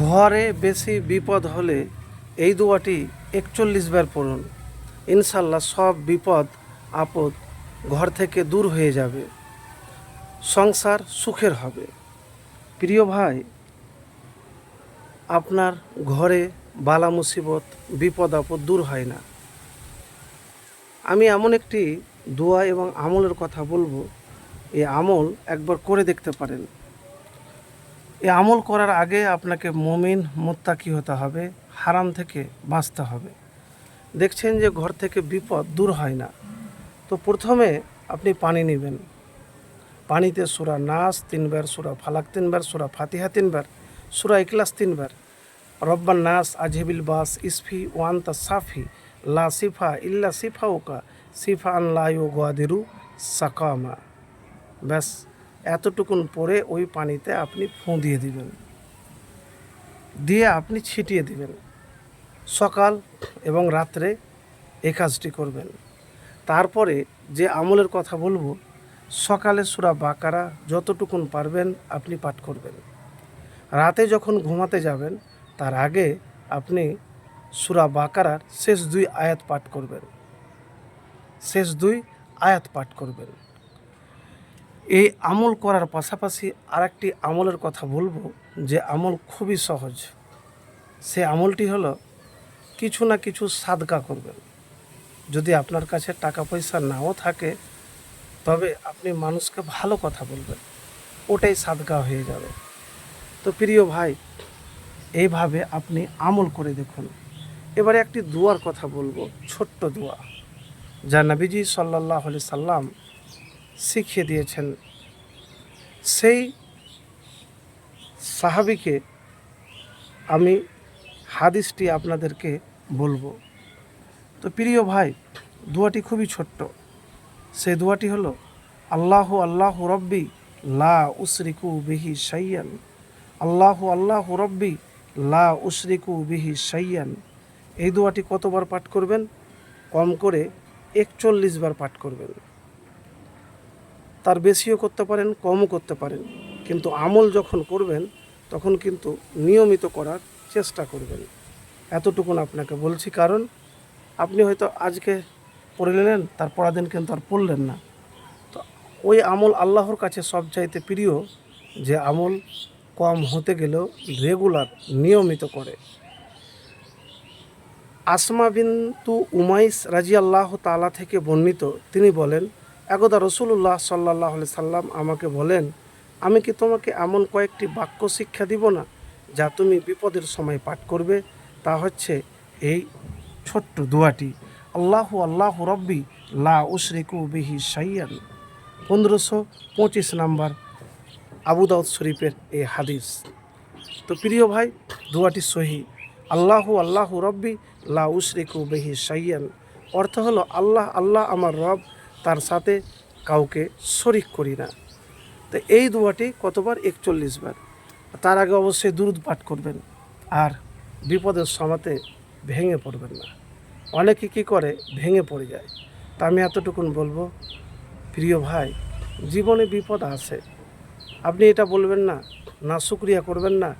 ঘরে বেশি বিপদ হলে এই দোয়াটি ৪১ বার পড়ুন। ইনশাল্লাহ সব বিপদ আপদ ঘর থেকে দূর হয়ে যাবে, সংসার সুখের হবে। প্রিয় ভাই, আপনার ঘরে বালা মুসিবত বিপদ আপদ দূর হয় না। আমি এমন একটি দোয়া এবং আমলের কথা বলবো, এই আমল একবার করে দেখতে পারেন। এই আমল করার আগে আপনাকে মুমিন মুত্তাকি হতে হবে, হারাম থেকে বাঁচতে হবে। দেখছেন যে ঘর থেকে বিপদ দূর হয় না, তো প্রথমে আপনি পানি নেবেন। পানিতে সূরা নাস ৩ বার, সূরা ফালাক ৩ বার, সূরা ফাতিহা 3 বার, সূরা ইখলাস 3 বার, রব্বান নাস আজহিবিল বাস ইসফি ওয়ান্তা সাফি লা সিফা ইল্লা সিফাউকা সিফা আন লা ইউগাদিরু সাকামা। ব্যাস এতটুকুন পরে ওই পানিতে আপনি ফুঁ দিয়ে দিবেন, দিয়ে আপনি ছিটিয়ে দিবেন। সকাল এবং রাত্রে এই কাজটি করবেন। তারপরে যে আমলের কথা বলবো, সকালে সূরা বাকারা যতটুকুন পারবেন আপনি পাঠ করবেন। রাতে যখন ঘুমাতে যাবেন তার আগে আপনি সূরা বাকারার শেষ 2 আয়াত পাঠ করবেন, শেষ 2 আয়াত পাঠ করবেন। এই আমল করার পাশাপাশি আরেকটি আমলের কথা বলবো, যে আমল খুবই সহজ। সে আমলটি হলো কিছু না কিছু সাদকা করবেন। যদি আপনার কাছে টাকা পয়সা নাও থাকে, তবে আপনি মানুষকে ভালো কথা বলবেন, ওটাই সাদকা হয়ে যাবে। তো প্রিয় ভাই, এইভাবে আপনি আমল করে দেখুন। এবারে একটি দোয়ার কথা বলবো, ছোট্ট দোয়া, যা নবীজি সাল্লাল্লাহু আলাইহি সাল্লাম শিখিয়ে দিয়েছেন। সেই সাহাবীকে আমি হাদিসটি আপনাদেরকে বলবো। তো প্রিয় ভাই, দোয়াটি খুবই ছোট্ট। সেই দোয়াটি হলো আল্লাহু আল্লাহু রব্বি লা উশরিকু বিহি শাইয়ান, আল্লাহু আল্লাহু রব্বি লা উশরিকু বিহি শাইয়ান। এই দোয়াটি কতবার পাঠ করবেন? কম করে ৪১ বার পাঠ করবেন। তার বেশিও করতে পারেন, কমও করতে পারেন, কিন্তু আমল যখন করবেন তখন কিন্তু নিয়মিত করার চেষ্টা করবেন। এতটুকুন আপনাকে বলছি, কারণ আপনি হয়তো আজকে পড়ে নিলেন, তার পরের দিন কিন্তু আর পড়লেন না। তো ওই আমল আল্লাহর কাছে সবচাইতে প্রিয়, যে আমল কম হতে গেলেও রেগুলার নিয়মিত করে। আসমা বিনতু উমাইস রাদিয়াল্লাহু তাআলা থেকে বর্ণিত, তিনি বলেন, একদা রাসূলুল্লাহ সাল্লাল্লাহু আলাইহি সাল্লাম আমাকে বলেন, আমি কি তোমাকে এমন কয়েকটি বাক্য শিক্ষা দিব না, যা তুমি বিপদের সময় পাঠ করবে? তা হচ্ছে এই ছোট্ট দোয়াটি, আল্লাহু আল্লাহু রব্বি লা উশরিকু বিহি শাইয়ান। 1525 নাম্বার আবু দাউদ শরীফের এই হাদিস। তো প্রিয় ভাই, দোয়াটি সহি। আল্লাহু আল্লাহু রব্বি লা উশরিকু বিহি শাইয়ান অর্থ হলো আল্লাহ আল্লাহ আমার রব, তার সাথে কাউকে শরিক করি না। তো এই দোয়াটি কতবার? ৪১ বার। তার আগে অবশ্যই দুরূদ পাঠ করবেন, আর বিপদের সময়তে ভেঙে পড়বেন না। অনেকে কী করে, ভেঙে পড়ে যায়। তা আমি এতটুকুন বলবো, প্রিয় ভাই, জীবনে বিপদ আসে, আপনি এটা বলবেন না, না শুকরিয়া করবেন না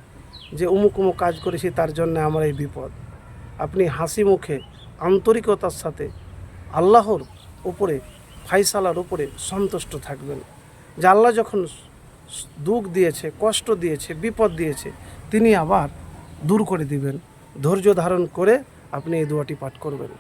যে অমুক অমুক কাজ করেছি তার জন্য আমার এই বিপদ। আপনি হাসি মুখে আন্তরিকতার সাথে আল্লাহর উপরে, ফায়সালার উপরে সন্তুষ্ট থাকবেন, যে আল্লাহ যখন দুঃখ দিয়েছে, কষ্ট দিয়েছে, বিপদ দিয়েছে, তিনি আবার দূর করে দিবেন। ধৈর্য ধারণ করে আপনি এই দোয়াটি পাঠ করবেন।